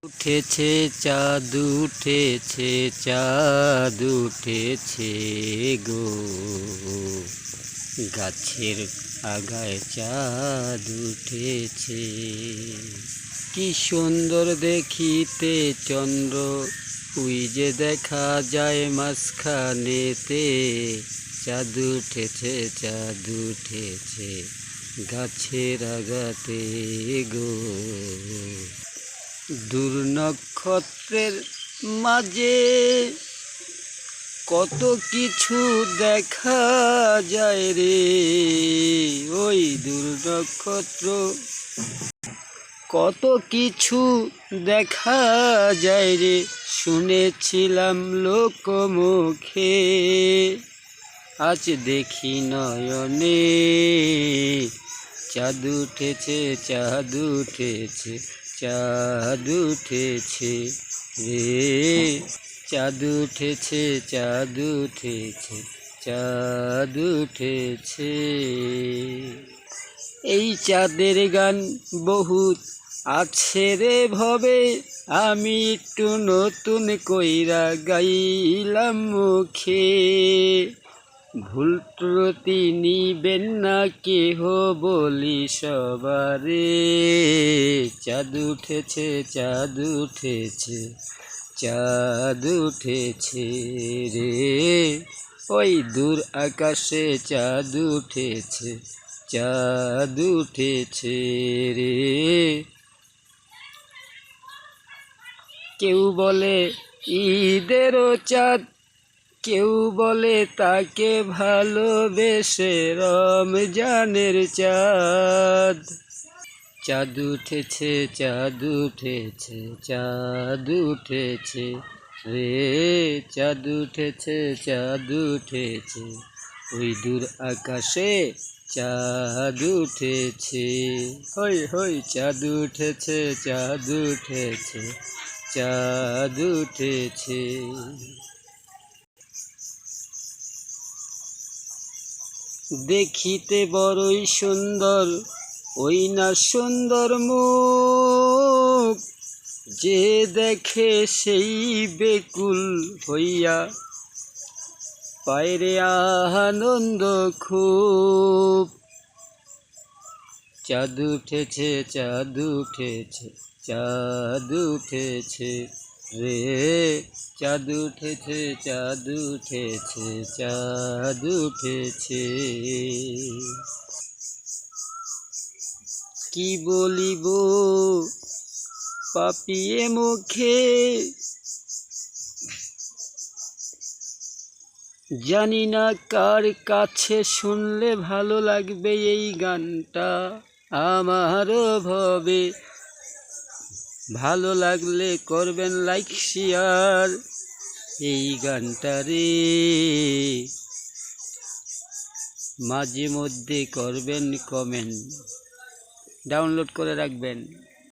উঠেছে চাঁদ উঠেছে চাঁদ উঠেছে গো, গাছের আগায় চাঁদ উঠেছে। কি সুন্দর দেখিতে চন্দ্র, ওই যে দেখা যায় মাঝখানেতে। চাঁদ উঠেছে চাঁদ উঠেছে গাছের আগাতে গো। দূর নক্ষত্রের মাঝে কত কিছু দেখা যায় রে, ওই দূর নক্ষত্র কত কিছু দেখা যায় রে। শুনেছিলাম লোকমুখে, আজ দেখি নয়নে। চাঁদ উঠেছে চাঁদ উঠেছে চাঁদ উঠেছে রে, চাঁদ উঠেছে চাঁদ উঠেছে চাঁদ উঠেছে। এই চাঁদের গান বহুত আছে রে ভবে, আমি একটু নতুন কইরা গাইলাম মুখে। ভুল ত্রুটি নিবেন না কেহ বলি সবারে। চাঁদ উঠেছে চাঁদ উঠেছে চাঁদ উঠেছে রে, ওই দূর আকাশে চাঁদ উঠেছে চাঁদ উঠেছে রে। কেউ বলে ঈদেরও চাঁদ, কেউ বলে তাকে ভালোবেসে রমজানের চাঁদ। চাঁদ উঠেছে চাঁদ উঠেছে চাঁদ উঠেছে রে, চাঁদ উঠেছে চাঁদ উঠেছে ওই দূর আকাশে চাঁদ উঠেছে। হই হই চাঁদ উঠেছে চাঁদ উঠেছে চাঁদ উঠেছে। দেখিতে বড়ই সুন্দর, ওই না সুন্দর মুখ। যে দেখে সেই বেকুল হইয়া পায়রে আনন্দ খুব। চাঁদ উঠেছে চাঁদ উঠেছে চাঁদ উঠেছে রে, চাঁদ উঠেছে চাঁদ উঠেছে চাঁদ উঠেছে। কি বলিব পাপিয়ে মুখে, জানি না কার কাছে শুনলে ভালো লাগবে এই গানটা। আমারও ভবে ভালো লাগলে করবেন লাইক শেয়ার এই গানটা রে, মাঝে মধ্যে করবেন কমেন্ট, ডাউনলোড করে রাখবেন।